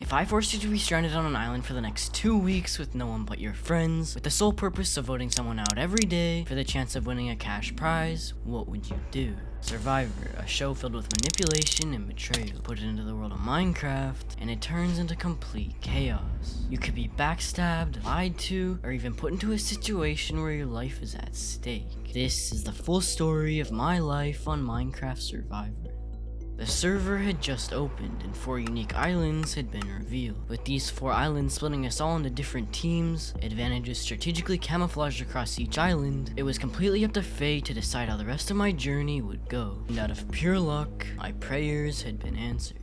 If I forced you to be stranded on an island for the next 2 weeks with no one but your friends, with the sole purpose of voting someone out every day for the chance of winning a cash prize, what would you do? Survivor, a show filled with manipulation and betrayal. Put it into the world of Minecraft, and it turns into complete chaos. You could be backstabbed, lied to, or even put into a situation where your life is at stake. This is the full story of my life on Minecraft Survivor. The server had just opened, and 4 unique islands had been revealed. With these 4 islands splitting us all into different teams, advantages strategically camouflaged across each island, it was completely up to fate to decide how the rest of my journey would go. And out of pure luck, my prayers had been answered.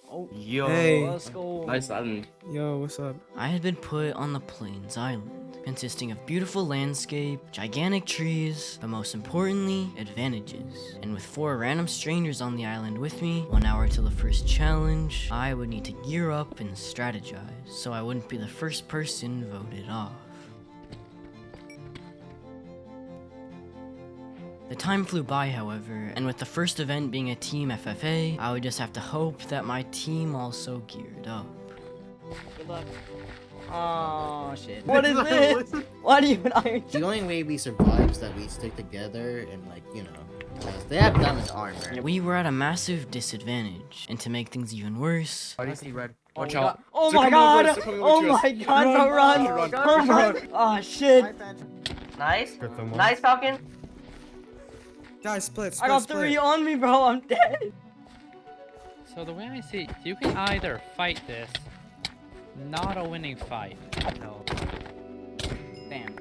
Oh, Yo, hey. let's go. Nice island. Yo, what's up? I had been put on the Plains Island, consisting of beautiful landscape, gigantic trees, but most importantly, advantages. And with 4 random strangers on the island with me, 1 hour till the first challenge, I would need to gear up and strategize, so I wouldn't be the first person voted off. The time flew by, however, and with the first event being a team FFA, I would just have to hope that my team also geared up. Good luck. Oh shit. What is this? Why do you and I? The only way we survive is that we stick together and, like, you know, 'cause they have diamond armor. We were at a massive disadvantage, and to make things even worse, I see red. Watch Watch out. oh They're my coming over god! us, they're coming over Oh to us. my god, bro, run! Run! Oh shit! Nice. Nice, Falcon. Guys, split. I got 3 on me, bro, I'm dead! So the way I see it, you can either fight this, not a winning fight. No. Damn.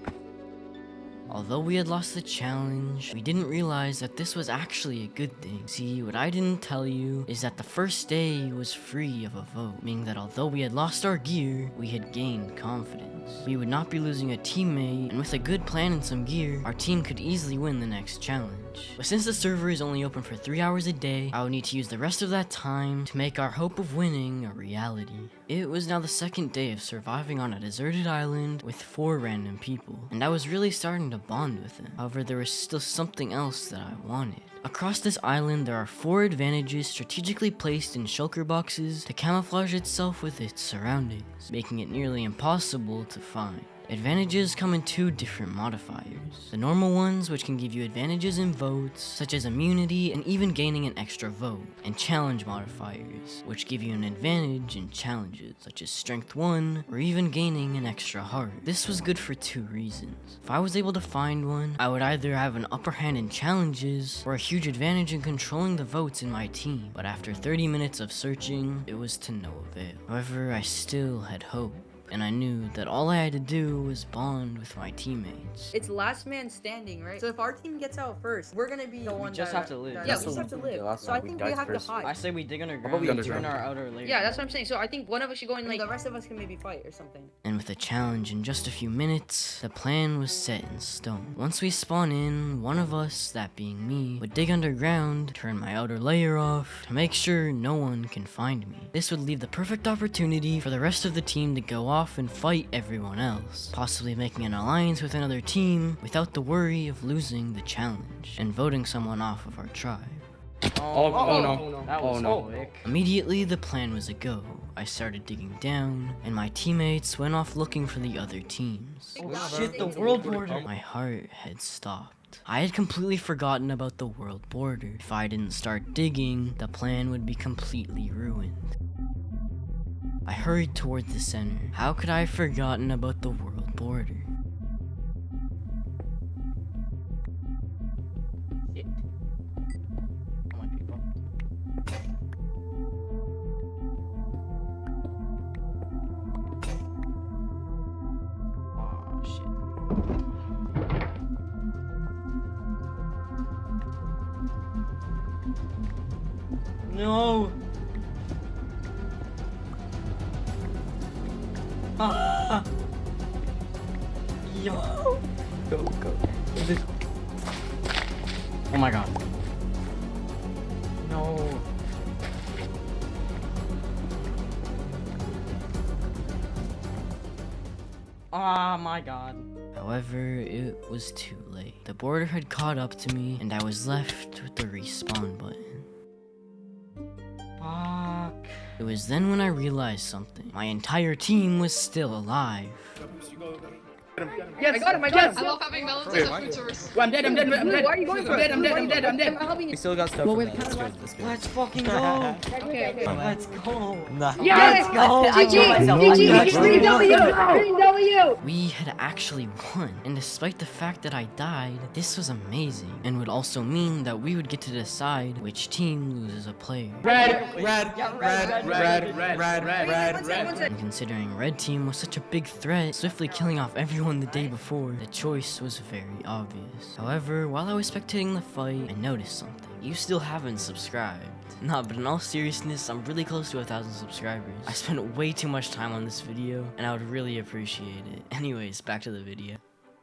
Although we had lost the challenge, we didn't realize that this was actually a good thing. See, what I didn't tell you is that the first day was free of a vote, meaning that although we had lost our gear, we had gained confidence. We would not be losing a teammate, and with a good plan and some gear, our team could easily win the next challenge. But since the server is only open for 3 hours a day, I would need to use the rest of that time to make our hope of winning a reality. It was now the 2nd day of surviving on a deserted island with 4 random people, and I was really starting to bond with them. However, there was still something else that I wanted. Across this island, there are 4 advantages strategically placed in shulker boxes to camouflage itself with its surroundings, making it nearly impossible to find. Advantages come in 2 different modifiers. The normal ones, which can give you advantages in votes, such as immunity and even gaining an extra vote, and challenge modifiers, which give you an advantage in challenges, such as strength 1, or even gaining an extra heart. This was good for 2 reasons. If I was able to find one, I would either have an upper hand in challenges, or a huge advantage in controlling the votes in my team. But after 30 minutes of searching, it was to no avail. However, I still had hope, and I knew that all I had to do was bond with my teammates. It's last man standing, right? So if our team gets out first, we're gonna be the one just that- have to live. Yeah, That's we just what have to we did live. last So I time. We think we died have to first. I hide. say we dig about underground we and underground? turn our outer layer. Yeah, that's what I'm saying. So I think one of us should go in, like, the rest of us can maybe fight or something. And with a challenge in just a few minutes, the plan was set in stone. Once we spawn in, one of us, that being me, would dig underground, turn my outer layer off, to make sure no one can find me. This would leave the perfect opportunity for the rest of the team to go off and fight everyone else, possibly making an alliance with another team without the worry of losing the challenge, and voting someone off of our tribe. Oh no. That Oh, was no. quick. Immediately, the plan was a go. I started digging down, and my teammates went off looking for the other teams. Oh shit, the world border. My heart had stopped. I had completely forgotten about the world border. If I didn't start digging, the plan would be completely ruined. I hurried toward the center. How could I have forgotten about the world border? Shit. Come on, people. Oh shit. No. Ah. Yo. Go. Oh my god. No. Ah, my god. However, it was too late. The border had caught up to me, and I was left with the respawn button. Fuck. It was then when I realized something. My entire team was still alive. Yes, I got him. I love having melons as a food source. I'm dead. I'm dead. I'm dead. Why are you going for it? I'm dead. I'm dead. I'm helping you. We still got stuff. Well, for we're that. kinda Let's go. Let's fucking go. Okay. Let's go. Yes! go. GG! GG! Green W! We had actually won, and despite the fact that I died, this was amazing, and would also mean that we would get to decide which team loses a player. Red. And considering red team was such a big threat, swiftly killing off everyone the day before, the choice was very obvious. However, while I was spectating the fight, I noticed something. You still haven't subscribed. Nah, but in all seriousness, I'm really close to 1,000 subscribers. I spent way too much time on this video, and I would really appreciate it. Anyways, back to the video.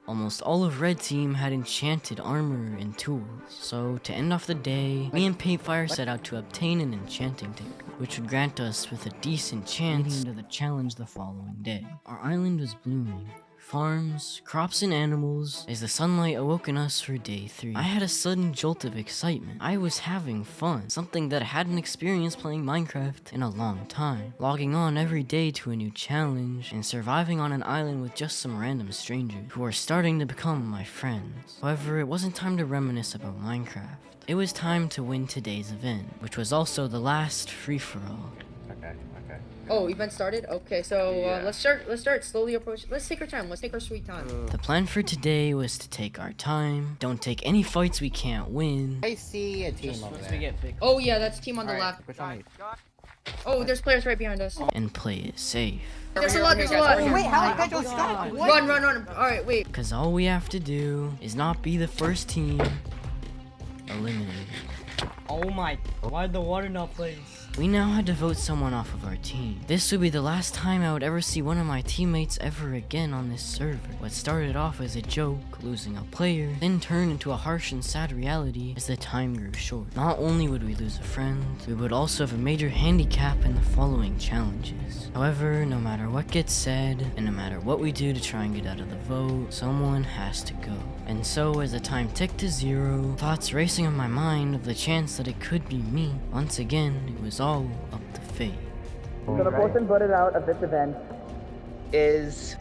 Almost all of Red Team had enchanted armor and tools, so to end off the day, me and Paintfire set out to obtain an enchanting table, which would grant us with a decent chance to the challenge the following day. Our island was blooming. Farms, crops, and animals as the sunlight awoke in us for day 3. I had a sudden jolt of excitement. I was having fun, something that I hadn't experienced playing Minecraft in a long time. Logging on every day to a new challenge and surviving on an island with just some random strangers who are starting to become my friends. However, it wasn't time to reminisce about Minecraft. It was time to win today's event, which was also the last free-for-all. Oh, event started? Okay, so let's start slowly approach. Let's take our time. Let's take our sweet time. The plan for today was to take our time, don't take any fights we can't win. I see a team over there. Oh yeah, that's team on the left. Oh, there's players right behind us. And play it safe. There's a lot. Wait, how did I don't stop? Run. Alright, wait. Because all we have to do is not be the first team eliminated. Oh my. Why'd the water not place? We now had to vote someone off of our team. This would be the last time I would ever see one of my teammates ever again on this server. What started off as a joke, losing a player, then turned into a harsh and sad reality as the time grew short. Not only would we lose a friend, we would also have a major handicap in the following challenges. However, no matter what gets said, and no matter what we do to try and get out of the vote, someone has to go. And so as the time ticked to 0, thoughts racing in my mind of the chance that it could be me, once again, it was all up to fate. So the person voted out of this event is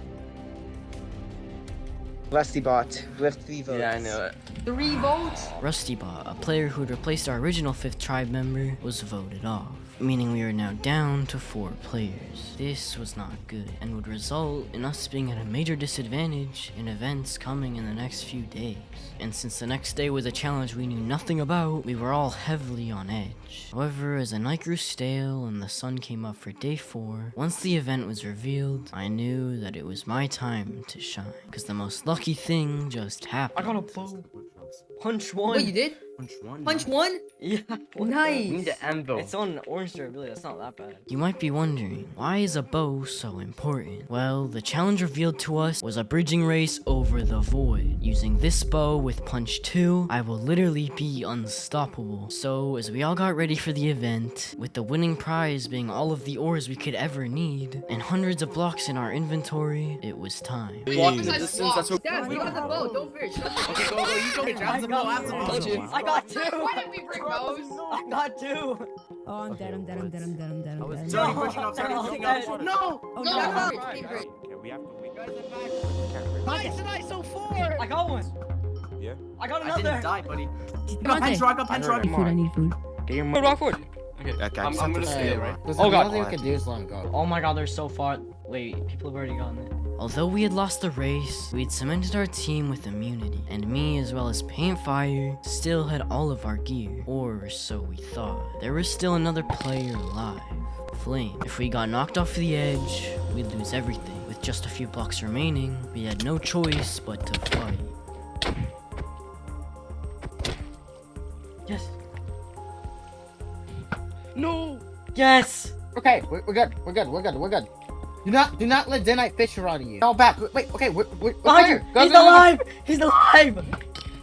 Rustybot with 3 votes. Yeah, I knew it. 3 votes? Rustybot, a player who had replaced our original 5th tribe member, was voted off, meaning we are now down to 4 players. This was not good, and would result in us being at a major disadvantage in events coming in the next few days. And since the next day was a challenge we knew nothing about, we were all heavily on edge. However, as the night grew stale and the sun came up for day 4, once the event was revealed, I knew that it was my time to shine. Because the most lucky thing just happened. I got a bow. Punch 1. Wait, you did? Punch 1? Yeah. Nice. We need to anvil. It's on orange there, really. That's not that bad. You might be wondering, why is a bow so important? Well, the challenge revealed to us was a bridging race over the void. Using this bow with punch 2, I will literally be unstoppable. So, as we all got ready for the event, with the winning prize being all of the ores we could ever need, and hundreds of blocks in our inventory, it was time. Walk the distance, Dad, we got the bow. Don't fear. Okay, go. You go. Grab the bow. I got 2. Why didn't we bring bows? I got 2. Oh, I'm dead. Johnny pushing up. No! Oh, No, no, no, no. Great. Nice, so 4. I got 1. Yeah. I got I another. didn't die, buddy. Dante. I need food. Get your Rock forward. I'm gonna stay right. Oh God. All we could do is let him go. Oh my god, they're so far. Wait, people have already gotten it. Although we had lost the race, we had cemented our team with immunity, and me as well as Paintfire still had all of our gear, or so we thought. There was still another player alive, Flame. If we got knocked off the edge, we'd lose everything. With just a few blocks remaining, we had no choice but to fight. Yes. No. Yes. Okay, we're good. Do not let Denite fish around you. Fall back. Wait, okay, we're Behind you. Go, He's go, go. alive. He's alive.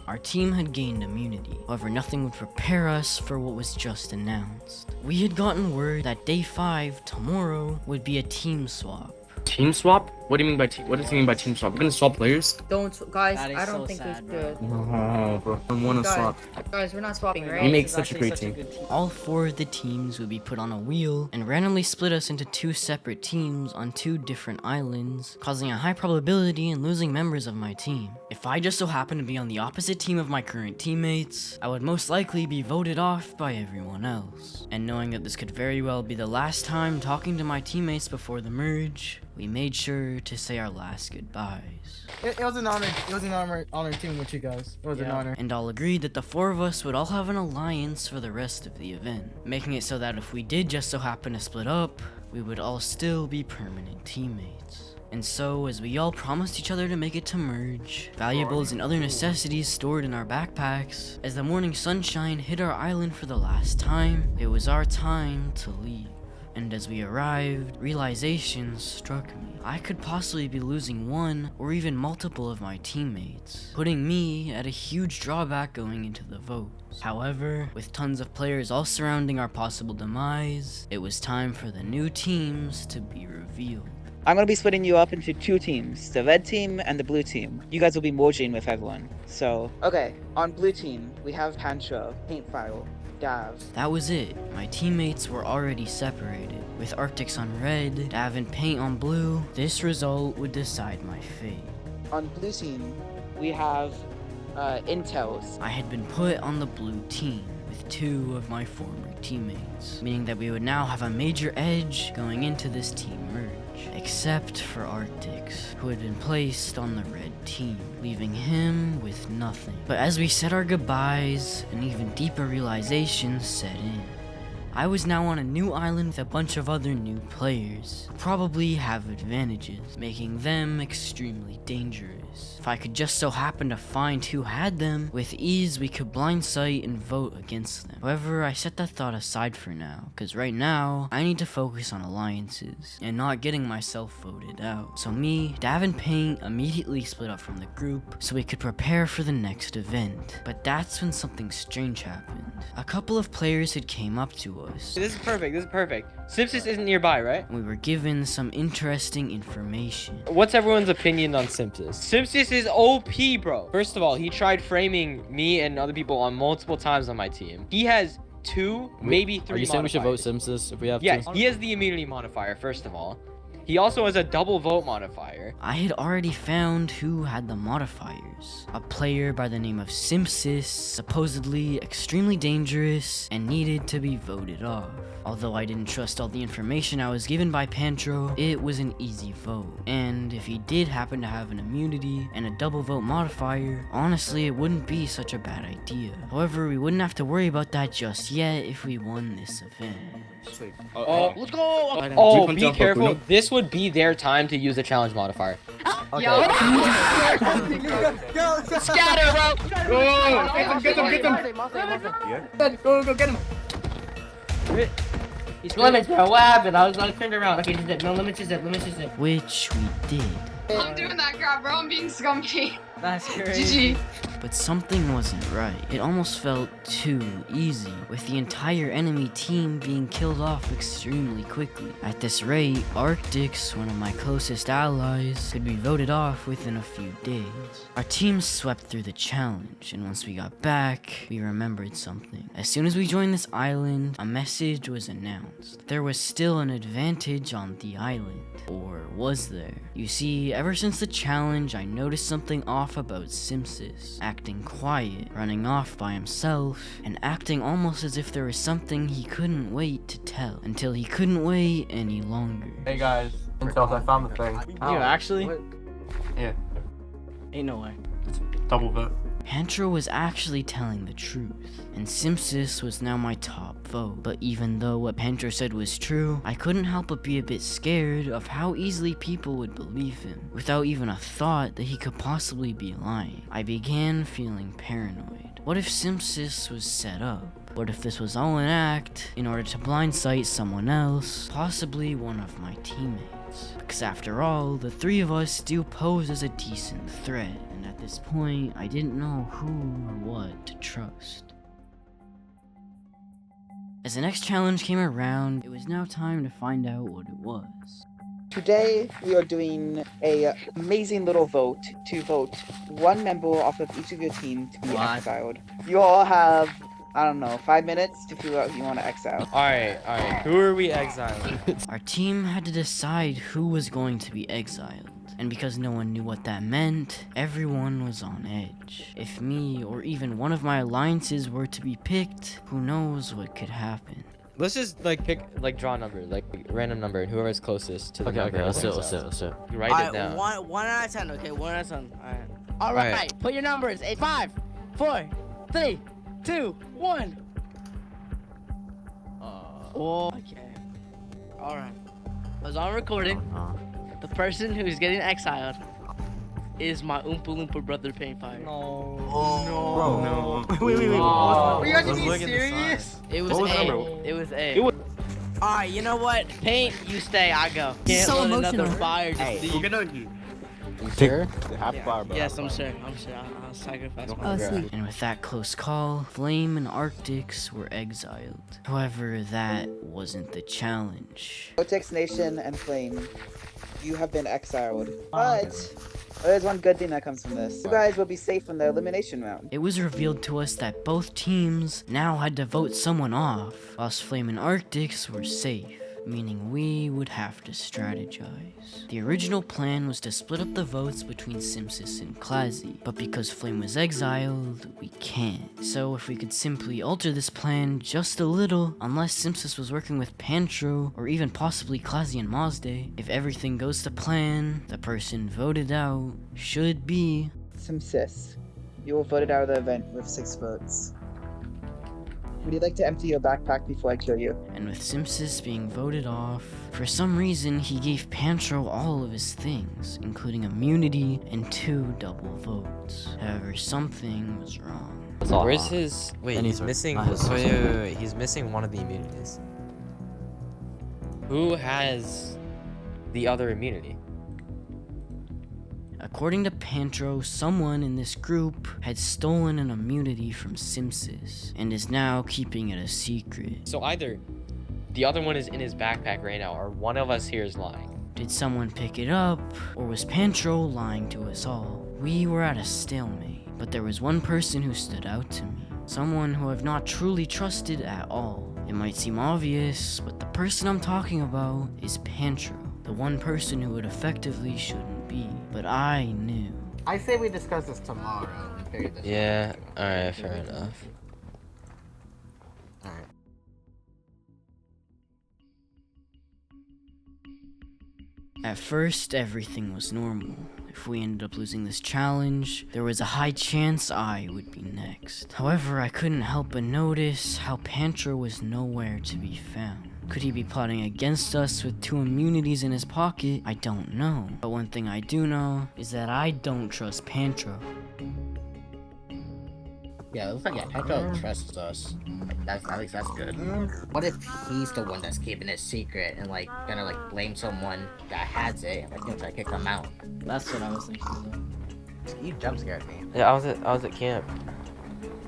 Our team had gained immunity, however nothing would prepare us for what was just announced. We had gotten word that day 5, tomorrow, would be a team swap. Team swap? What do you mean by team? What does he mean by team swap? We're gonna swap players? Guys, That is I don't so think sad, we should. No, bro. I wanna swap. Guys, we're not swapping, right? You make This is such a actually great team. good All 4 of the teams would be put on a wheel and randomly split us into 2 separate teams on 2 different islands, causing a high probability in losing members of my team. If I just so happen to be on the opposite team of my current teammates, I would most likely be voted off by everyone else. And knowing that this could very well be the last time talking to my teammates before the merge, we made sure to say our last goodbyes. It was an honor. It was an honor team with you guys. It was an honor. And all agreed that the 4 of us would all have an alliance for the rest of the event, making it so that if we did just so happen to split up, we would all still be permanent teammates. And so, as we all promised each other to make it to merge, valuables and other necessities stored in our backpacks, as the morning sunshine hit our island for the last time, it was our time to leave. And as we arrived, realization struck me. I could possibly be losing one or even multiple of my teammates, putting me at a huge drawback going into the votes. However, with tons of players all surrounding our possible demise, it was time for the new teams to be revealed. I'm going to be splitting you up into 2 teams, the red team and the blue team. You guys will be merging with everyone. So, okay, on blue team, we have Pancho, Paintfile, Dav. That was it. My teammates were already separated. With Arctics on red, Dav and Paint on blue, this result would decide my fate. On blue team, we have Intels. I had been put on the blue team with 2 of my former teammates, meaning that we would now have a major edge going into this team merge, except for Arctics, who had been placed on the red team, leaving him with nothing. But as we said our goodbyes, an even deeper realization set in. I was now on a new island with a bunch of other new players, who probably have advantages, making them extremely dangerous. If I could just so happen to find who had them, with ease we could blindsight and vote against them. However, I set that thought aside for now, because right now, I need to focus on alliances, and not getting myself voted out. So me, Dav and Paint immediately split up from the group, so we could prepare for the next event. But that's when something strange happened. A couple of players had came up to us. This is perfect. This is perfect. Simpsons isn't nearby, right? And we were given some interesting information. What's everyone's opinion on Simpsons? Simpsons is OP, bro. First of all, he tried framing me and other people on multiple times on my team. He has 2, maybe 3 Are you saying we should vote modifiers. Simpsons if we have Yes, to? he has the immunity modifier, first of all. He also has a double vote modifier. I had already found who had the modifiers. A player by the name of Simpsys, supposedly extremely dangerous and needed to be voted off. Although I didn't trust all the information I was given by Pantro, it was an easy vote. And if he did happen to have an immunity and a double vote modifier, honestly it wouldn't be such a bad idea. However, we wouldn't have to worry about that just yet if we won this event. Let's go! Oh, be careful. This would be their time to use a challenge modifier. Yeah. Scatter, bro! Oh, get them. Yeah. Go get him. He's limits, bro. What happened? I was gonna turn around. Okay, no limits is it. Which we did. I'm doing that crap, bro. I'm being scummy. That's crazy. GG. But something wasn't right. It almost felt too easy, with the entire enemy team being killed off extremely quickly. At this rate, Arctics, one of my closest allies, could be voted off within a few days. Our team swept through the challenge, and once we got back, we remembered something. As soon as we joined this island, a message was announced. There was still an advantage on the island. Or was there? You see, ever since the challenge, I noticed something off about Simpsys. Acting quiet, running off by himself, and acting almost as if there was something he couldn't wait to tell, until he couldn't wait any longer. Hey guys, I found the thing. You actually? Yeah. Ain't no way. Double vote. Pantro was actually telling the truth, and Simpsys was now my top vote. But even though what Pantro said was true, I couldn't help but be a bit scared of how easily people would believe him, without even a thought that he could possibly be lying. I began feeling paranoid. What if Simpsys was set up? What if this was all an act in order to blindside someone else, possibly one of my teammates? Because after all, the 3 of us do pose as a decent threat. At this point, I didn't know who or what to trust. As the next challenge came around, it was now time to find out what it was. Today, we are doing a amazing little vote to vote one member off of each of your team to be exiled. You all have, I don't know, 5 minutes to figure out who you want to exile. Alright. Who are we exiling? Our team had to decide who was going to be exiled. And because no one knew what that meant, everyone was on edge. If me or even one of my alliances were to be picked, who knows what could happen. Let's just like pick, like draw a number, like random number, and whoever's closest to the number. Okay, let's do it. You write it down. One out of 10, okay? 1 out of 10. All right. Put your numbers. 8, 5, 4, 3, 2, 1. Okay. All right. I was on recording. The person who's getting exiled is my Oompa Loompa brother, Painfire. No. Wait. Oh, Are you guys being serious? It was A. It was A. Alright, you know what? Paint, you stay, I go. Can't So let emotional. another fire just leave. You sure? Yes, I'm sure. I'll sacrifice my sweet. And with that close call, Flame and Arctics were exiled. However, that wasn't the challenge. Vortex Nation and Flame, you have been exiled. But there's one good thing that comes from this. You guys will be safe from the elimination round. It was revealed to us that both teams now had to vote someone off, whilst Flame and Arctics were safe, meaning we would have to strategize. The original plan was to split up the votes between Simsis and Clazy, but because Flame was exiled, we can't. So if we could simply alter this plan just a little, unless Simsis was working with Pantro, or even possibly Clazy and Mazde, if everything goes to plan, the person voted out should be... Simsis, you were voted out of the event with 6 votes. Would you like to empty your backpack before I kill you? And with Simsis being voted off, for some reason he gave Pantro all of his things, including immunity and 2 double votes. However, something was wrong. Where's his? Wait, he's missing. Wait. He's missing one of the immunities. Who has the other immunity? According to Pantro, someone in this group had stolen an immunity from Simsis and is now keeping it a secret. So either the other one is in his backpack right now, or one of us here is lying. Did someone pick it up, or was Pantro lying to us all? We were at a stalemate, but there was one person who stood out to me. Someone who I've not truly trusted at all. It might seem obvious, but the person I'm talking about is Pantro. The one person who it effectively shouldn't be. But I knew. I say we discuss this tomorrow and figure this out. Yeah, alright, fair enough. Alright. At first, everything was normal. If we ended up losing this challenge, there was a high chance I would be next. However, I couldn't help but notice how Pantro was nowhere to be found. Could he be plotting against us with 2 immunities in his pocket? I don't know. But one thing I do know is that I don't trust Pantro. Yeah, it looks like Echo trusts us. At least that's good. What if he's the one that's keeping it secret and like gonna like blame someone that has it and like gonna try to kick them out? That's what I was thinking. You jump scared me. Yeah, I was at camp.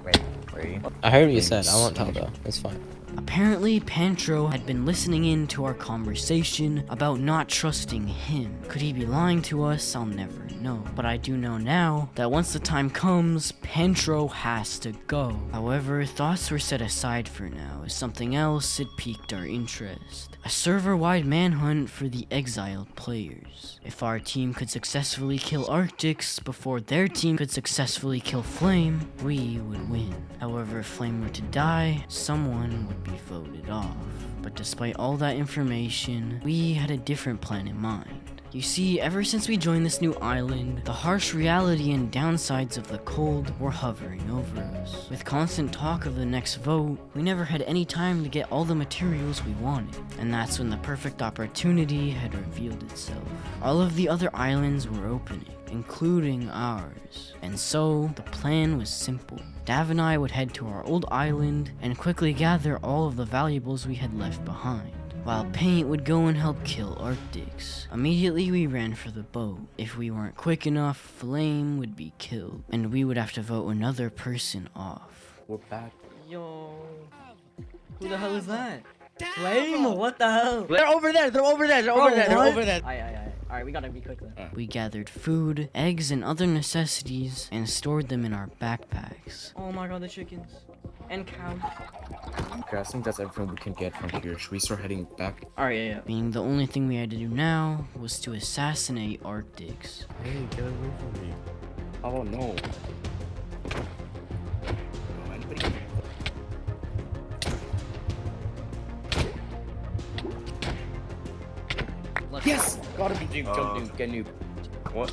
Wait, where are you? I heard what you said. I won't tell though. It's fine. Apparently, Pantro had been listening in to our conversation about not trusting him. Could he be lying to us? I'll never know. But I do know now that once the time comes, Pantro has to go. However, thoughts were set aside for now, as something else had piqued our interest. A server-wide manhunt for the exiled players. If our team could successfully kill Arctics before their team could successfully kill Flame, we would win. However, if Flame were to die, someone would be voted off. But despite all that information, we had a different plan in mind. You see, ever since we joined this new island, the harsh reality and downsides of the cold were hovering over us. With constant talk of the next vote, we never had any time to get all the materials we wanted. And that's when the perfect opportunity had revealed itself. All of the other islands were opening, including ours. And so, the plan was simple. Dav and I would head to our old island and quickly gather all of the valuables we had left behind, while Paint would go and help kill Arctics. Immediately we ran for the boat. If we weren't quick enough, Flame would be killed, and we would have to vote another person off. We're back. Yo. Who the hell is that? Flame? What the hell? They're over there. They're over there. They're over there. They're over there. Alright, we gotta be quick then. We gathered food, eggs, and other necessities and stored them in our backpacks. Oh my god, the chickens. And cows. Okay, I think that's everything we can get from here. Should we start heading back? Alright, yeah. Meaning the only thing we had to do now was to assassinate Arctics. Hey, get away from me. Oh no. Oh, anybody? Yes! Got him, jump noob, get noob. What?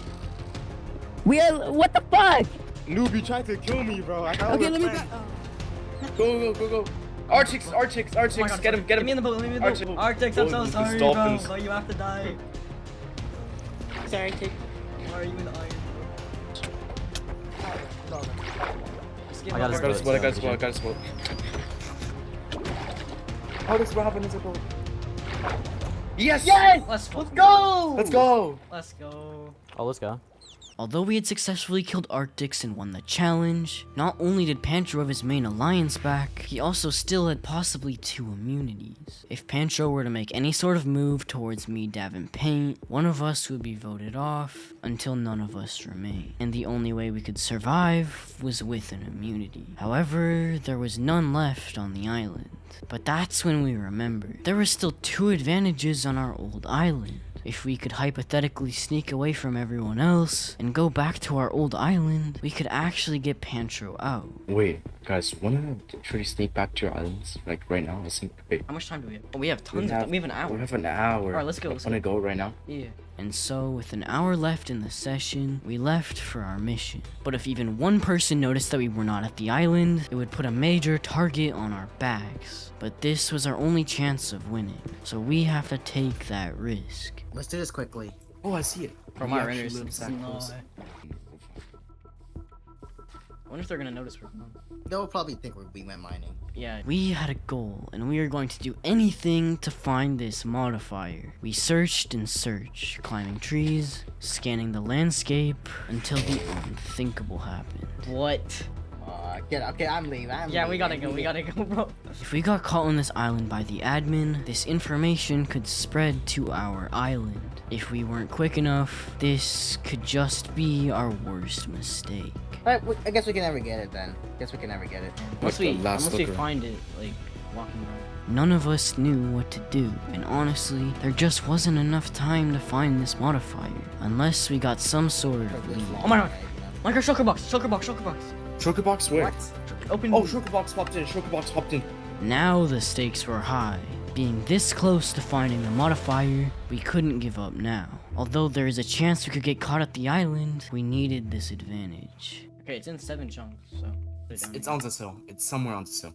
What the fuck? Noob, you tried to kill me, bro. Okay, let me back. Go. Arctics, get him. Let me in the boat, let me in the boat. Arctics, I'm so these sorry, dolphins. bro, but you have to die. Sorry, Tick. Why are you in the iron? I got a spot. Arctics, what happened is a boat. Yes! Let's go! Let's go. Oh, let's go. Although we had successfully killed Arctics and won the challenge, not only did Pancho have his main alliance back, he also still had possibly 2 immunities. If Pancho were to make any sort of move towards me, Dav, and Paint, one of us would be voted off until none of us remained. And the only way we could survive was with an immunity. However, there was none left on the island. But that's when we remembered. There were still 2 advantages on our old island. If we could hypothetically sneak away from everyone else and go back to our old island, we could actually get Pancho out. Wait, guys, wanna try to sneak back to your islands? Like right now? Wait. How much time do we have? Oh, we have tons of time. We have an hour. We have an hour. Alright, let's go. Wanna go right now? Yeah. And so, with an hour left in the session, we left for our mission. But if even one person noticed that we were not at the island, it would put a major target on our backs. But this was our only chance of winning, so we have to take that risk. Let's do this quickly. Oh, I see it. From We our actually inners, live it's that close. I wonder if they're gonna notice we're gone. They'll probably think we went mining. Yeah, we had a goal, and we are going to do anything to find this modifier. We searched and searched, climbing trees, scanning the landscape, until the unthinkable happened. What? Okay, I'm leaving. We gotta go, bro. If we got caught on this island by the admin, this information could spread to our island. If we weren't quick enough, this could just be our worst mistake. Alright, I guess we can never get it then. Unless we find it, like, walking around. None of us knew what to do, and honestly, there just wasn't enough time to find this modifier, unless we got some sort of lead. Oh my god! Like our shulker box! Shulker box where? Open. Oh, shulker box popped in. Now the stakes were high. Being this close to finding the modifier, we couldn't give up now. Although there is a chance we could get caught at the island, we needed this advantage. Okay, it's in 7 chunks, so... It's on the hill. It's somewhere on the hill.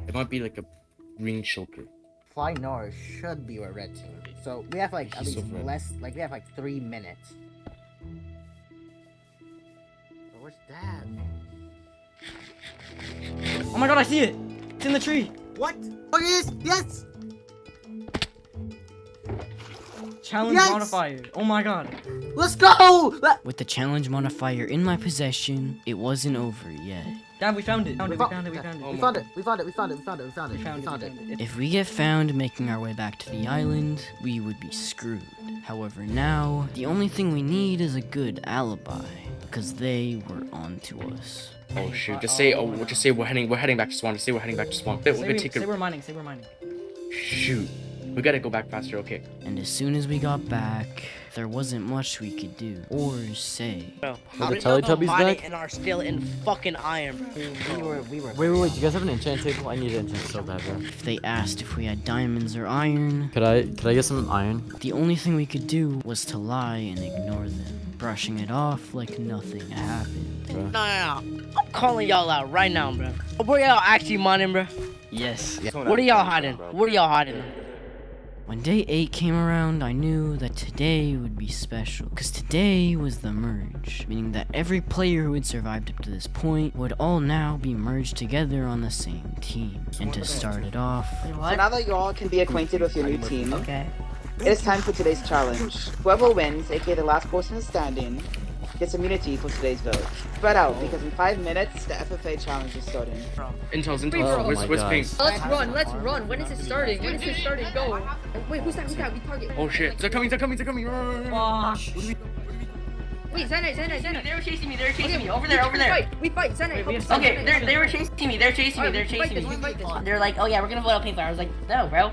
It might be like a green shulker. Fly north should be where red team would be. So we have like at least we have like 3 minutes. But where's Dad? Oh my god, I see it! It's in the tree! What? Oh yes! Challenge modifier. Oh my god. Let's go! With the challenge modifier in my possession, it wasn't over yet. Dad, we found it. We found it. If we get found making our way back to the island, we would be screwed. However, now, the only thing we need is a good alibi, because they were onto us. Oh shoot, just say we're heading back to spawn. Say we're mining. Shoot. We gotta go back faster, okay. And as soon as we got back, there wasn't much we could do or say. Bro, how did y'all go mining and are still in fucking iron, bro? We were. Wait, do you guys have an enchant table? I need an enchant so bad, bro. If they asked if we had diamonds or iron, Could I get some iron? the only thing we could do was to lie and ignore them, brushing it off like nothing happened. No. I'm calling y'all out right now, bro. Where y'all actually mining, bro? Yes. What are y'all hiding? When day 8 came around, I knew that today would be special, because today was the merge, meaning that every player who had survived up to this point would all now be merged together on the same team. And to start it off... So now that you all can be acquainted with your new team, it is time for today's challenge. Whoever wins, aka the last person standing, gets immunity for today's vote. Spread out, because in 5 minutes, the FFA challenge is starting. Intel's, bro. where's ping? Let's run. Let's run. When is it starting? When is it starting? Go. Wait, who's that? Who's that? We target. Oh shit, they're coming, run, run, run. Wait, Zenite. They were chasing me. Over We there. fight. We fight. Zenite. Okay, they were chasing me. They're chasing me. They're like, oh yeah, we're gonna vote out paintfire. I was like, no, bro.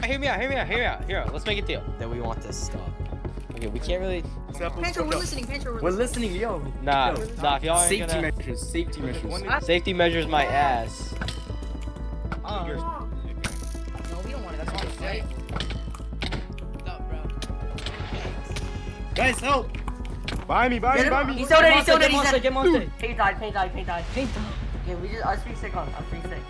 Hear me out. Here, let's make a deal. That we want this stop. Okay, we can't really. Pancho, we're listening. We're listening, yo. Nah, if y'all ain't Safety gonna... measures, safety measures. Safety measures my ass. No, we don't want it. That's not right. No, bro. Guys, help! Buy me. He's so dead. Paint died. Okay, we just, us 3 sick on. Us 3 sick.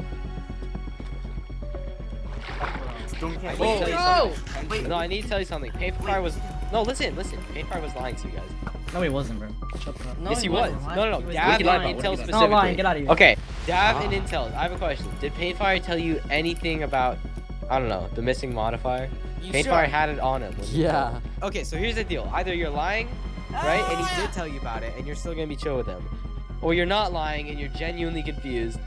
Wait, no, I need to tell you something. Paintfire was... No, listen. Paintfire was lying to you guys. No, he wasn't, bro. Shut the fuck. No, Yes, he was. No. Dav lying. and Intel No, specifically. lying. Get out of here. Okay, Dav and Intel, I have a question. Did Paintfire tell you anything about, I don't know, the missing modifier? Paintfire had it on him. Yeah. Okay, so here's the deal. Either you're lying, right, and he did tell you about it, and you're still gonna be chill with him. Or you're not lying, and you're genuinely confused,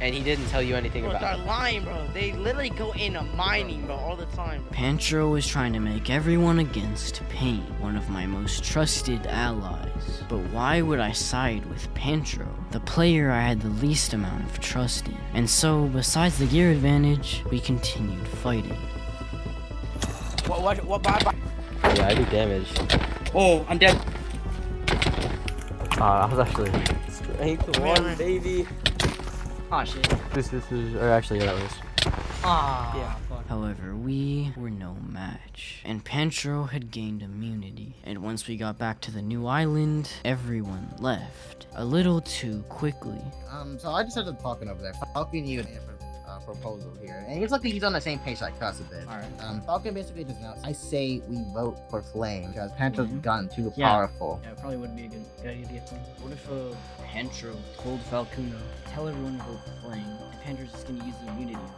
and he didn't tell you anything Bro, about they're it. lying, bro. They literally go into mining, bro, all the time. Pancho was trying to make everyone against Pain, one of my most trusted allies. But why would I side with Pancho, the player I had the least amount of trust in? And so, besides the gear advantage, we continued fighting. What, bye. Yeah, I do damage. Oh, I'm dead. That was actually. Strength 1, baby. Ah, shit. This is. Or actually, yeah, that was. Ah. Yeah. Fuck. However, we were no match, and Pancho had gained immunity, and once we got back to the new island, everyone left, a little too quickly. So I just started talking over there. Falcon, you proposal here, and he's lucky he's on the same page like us a bit. Alright. Falcon basically just announced, I say we vote for Flame because Pancho's gotten too Yeah. powerful. Yeah, it probably would be a good idea. What if Pancho told Falcuno, tell everyone to vote Flame, and Pancho's just gonna use the immunity on him?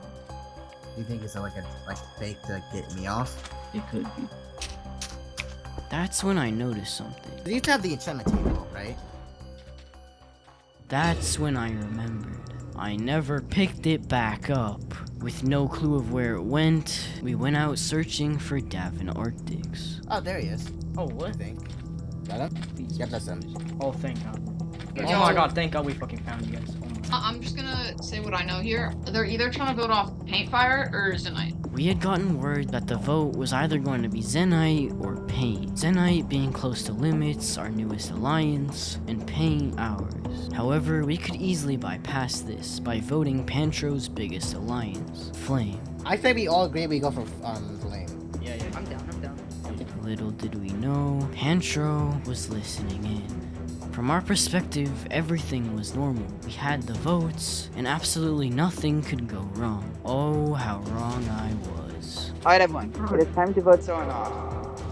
You think it's like a fake to get me off? It could be. That's when I noticed something. You used to have the enchantment table, right? That's when I remembered. I never picked it back up. With no clue of where it went, we went out searching for Davin Arctics. Oh, there he is. Oh, what? I think. Got him? Yep, that's him. Oh, thank God. Yo. Oh my God, thank God we fucking found you guys. Oh my. I'm just gonna say what I know here. They're either trying to vote off Paintfire or Zenite. We had gotten word that the vote was either going to be Zenite or Pain. Zenite being close to Limits, our newest alliance, and Pain ours. However, we could easily bypass this by voting Pancho's biggest alliance, Flame. I say we all agree we go for Flame. Yeah. I'm down. Little did we know, Pancho was listening in. From our perspective, everything was normal. We had the votes, and absolutely nothing could go wrong. Oh, how wrong I was. Alright, everyone. It is time to vote someone off.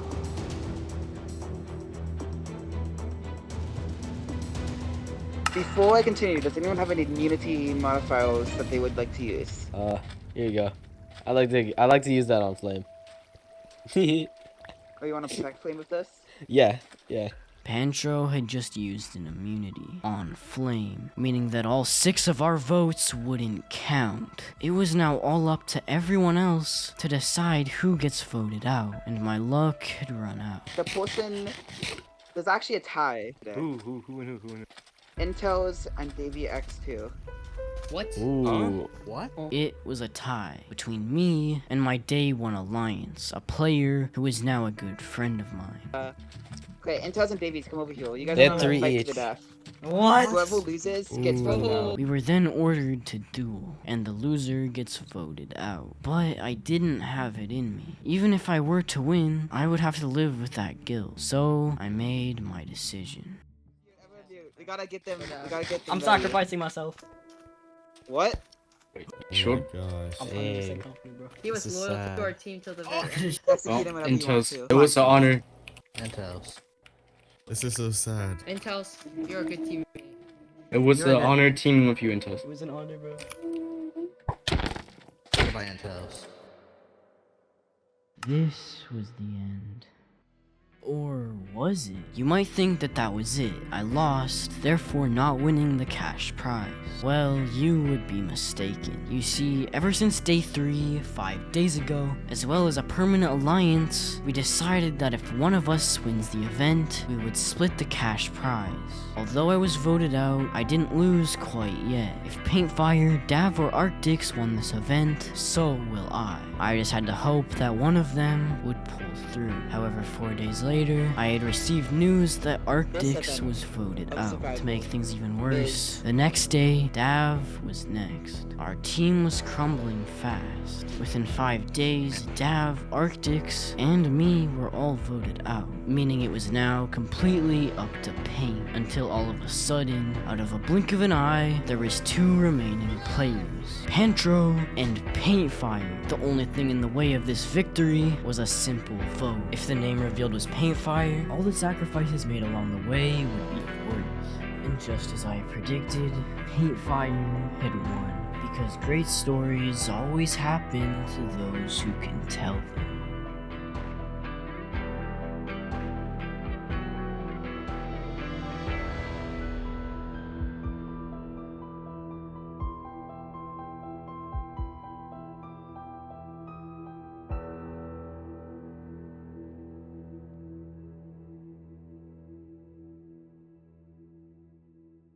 Before I continue, does anyone have any immunity modifiers that they would like to use? Here you go. I like to use that on Flame. Or you want to protect Flame with this? Yeah. Pancho had just used an immunity on Flame, meaning that all 6 of our votes wouldn't count. It was now all up to everyone else to decide who gets voted out, and my luck had run out. The person... There's actually a tie there. Who? Intel's and Davy X2. What? Ooh. What? It was a tie between me and my day 1 alliance, a player who is now a good friend of mine. Okay, Intel's and Davies, come over here. You guys They are had gonna 3 fight each. to the death. What? Whoever loses gets voted out. We were then ordered to duel, and the loser gets voted out. But I didn't have it in me. Even if I were to win, I would have to live with that guilt. So I made my decision. We gotta get them. We gotta get them. I'm ready. sacrificing myself. What? Sure. Gosh. I'm 100% confident, bro. He was This is loyal sad. to our team till the very end. Execute him whenever you want Intel's. to. It was an honor. Intel's. This is so sad. Intels, you're a good teammate. It was You're an an- honor teaming with you, Intel's. It was an honor, bro. Goodbye, Intel's. This was the end. Or was it? You might think that that was it. I lost, therefore not winning the cash prize. Well, you would be mistaken. You see, ever since day 3, 5 days ago, as well as a permanent alliance, we decided that if one of us wins the event, we would split the cash prize. Although I was voted out, I didn't lose quite yet. If Paintfire, Dav, or Arctics won this event, so will I. I just had to hope that one of them would pull through. However, 4 days later, I had received news that Arctics was voted out. To make things even worse, the next day, Dav was next. Our team was crumbling fast. Within 5 days, Dav, Arctics, and me were all voted out, meaning it was now completely up to Paint, until all of a sudden, out of a blink of an eye, there was 2 remaining players, Pantro and Paintfire. The only thing in the way of this victory was a simple vote. If the name revealed was Paintfire, all the sacrifices made along the way would be worth. And just as I predicted, Paintfire had won, because great stories always happen to those who can tell them.